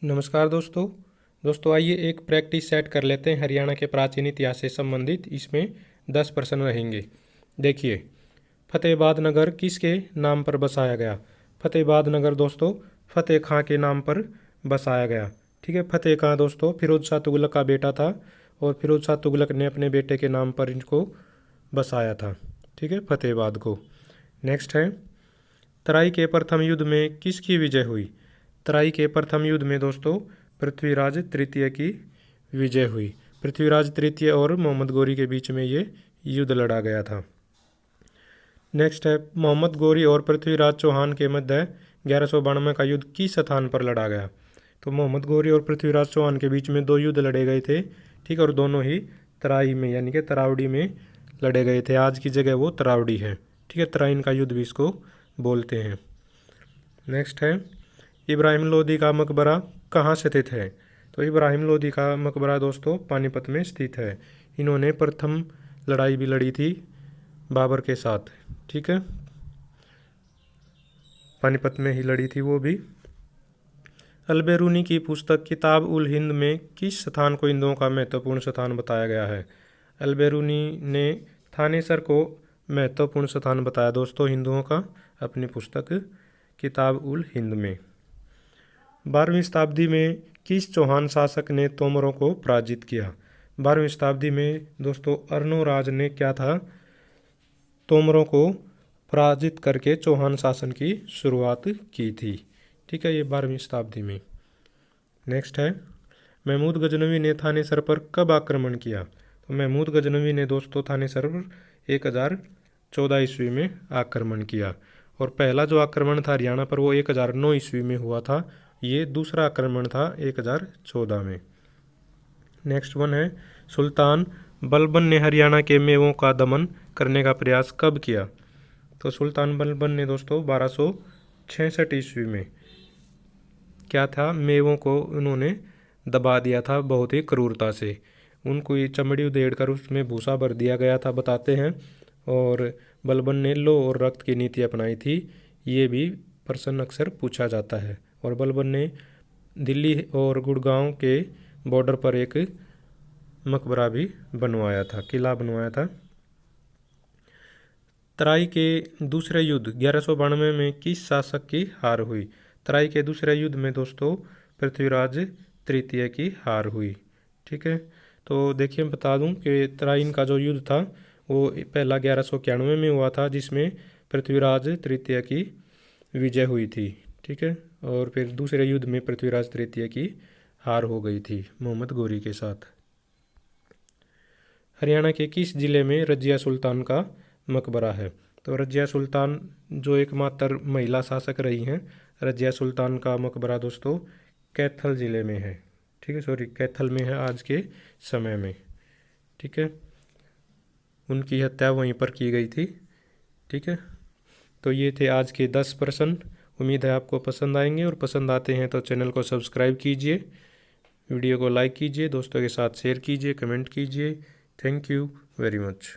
नमस्कार दोस्तों आइए एक प्रैक्टिस सेट कर लेते हैं हरियाणा के प्राचीन इतिहास से संबंधित। इसमें 10 प्रश्न रहेंगे। देखिए, फतेहाबाद नगर किसके नाम पर बसाया गया? फतेहाबाद नगर दोस्तों फतेह खां के नाम पर बसाया गया। ठीक है, फतेह खां दोस्तों फिरोज शाह तुगलक का बेटा था और फिरोज शाह तुगलक ने अपने बेटे के नाम पर इनको बसाया था। ठीक है, फतेहाबाद को। नेक्स्ट है, तराई के प्रथम युद्ध में किसकी विजय हुई? तराई के प्रथम युद्ध में दोस्तों पृथ्वीराज तृतीय की विजय हुई। पृथ्वीराज तृतीय और मोहम्मद गोरी के बीच में ये युद्ध लड़ा गया था। नेक्स्ट है, मोहम्मद गोरी और पृथ्वीराज चौहान के मध्य 1192 का युद्ध किस स्थान पर लड़ा गया? तो मोहम्मद गोरी और पृथ्वीराज चौहान के बीच में 2 युद्ध लड़े गए थे। ठीक, और दोनों ही तराई में यानी कि तरावड़ी में लड़े गए थे। आज की जगह वो तरावड़ी है। ठीक है, तराइन का युद्ध भी इसको बोलते हैं। नेक्स्ट है, इब्राहिम लोदी का मकबरा कहाँ स्थित है? तो इब्राहिम लोदी का मकबरा दोस्तों पानीपत में स्थित है। इन्होंने प्रथम लड़ाई भी लड़ी थी बाबर के साथ। ठीक है, पानीपत में ही लड़ी थी वो भी। अलबेरूनी की पुस्तक किताब उल हिंद में किस स्थान को हिंदुओं का महत्वपूर्ण स्थान बताया गया है? अलबेरूनी ने थानेसर को महत्वपूर्ण स्थान बताया दोस्तों हिंदुओं का अपनी पुस्तक किताब उल हिंद में। 12वीं शताब्दी में किस चौहान शासक ने तोमरों को पराजित किया? 12वीं शताब्दी में दोस्तों अर्णोराज ने क्या था, तोमरों को पराजित करके चौहान शासन की शुरुआत की थी। ठीक है, ये 12वीं शताब्दी में। नेक्स्ट है, महमूद गजनवी ने थानेसर पर कब आक्रमण किया? तो महमूद गजनवी ने दोस्तों थानेसर पर 1014 ईस्वी में आक्रमण किया और पहला जो आक्रमण था हरियाणा पर वो 1009 ईस्वी में हुआ था। ये दूसरा आक्रमण था 1014 में। नेक्स्ट वन है, सुल्तान बलबन ने हरियाणा के मेवों का दमन करने का प्रयास कब किया? तो सुल्तान बलबन ने दोस्तों 1266 ईस्वी में क्या था, मेवों को उन्होंने दबा दिया था बहुत ही क्रूरता से। उनको ये चमड़ी उधेड़ कर उसमें भूसा भर दिया गया था बताते हैं। और बलबन ने लौ और रक्त की नीति अपनाई थी। ये भी प्रश्न अक्सर पूछा जाता है। और बलबन ने दिल्ली और गुड़गांव के बॉर्डर पर एक मकबरा भी बनवाया था, किला बनवाया था। तराई के दूसरे युद्ध 1192 में किस शासक की हार हुई? तराई के दूसरे युद्ध में दोस्तों पृथ्वीराज तृतीय की हार हुई। ठीक है, तो देखिए मैं बता दूं कि तराइन का जो युद्ध था वो पहला 1191 में हुआ था जिसमें पृथ्वीराज तृतीय की विजय हुई थी। ठीक है, और फिर दूसरे युद्ध में पृथ्वीराज तृतीय की हार हो गई थी मोहम्मद गोरी के साथ। हरियाणा के किस जिले में रजिया सुल्तान का मकबरा है? तो रजिया सुल्तान जो एकमात्र महिला शासक रही हैं, रजिया सुल्तान का मकबरा दोस्तों कैथल जिले में है। ठीक है, सॉरी कैथल में है आज के समय में। ठीक है, उनकी हत्या वहीं पर की गई थी। ठीक है, तो ये थे आज के 10 प्रश्न। उम्मीद है आपको पसंद आएंगे और पसंद आते हैं तो चैनल को सब्सक्राइब कीजिए, वीडियो को लाइक कीजिए, दोस्तों के साथ शेयर कीजिए, कमेंट कीजिए। Thank you very much.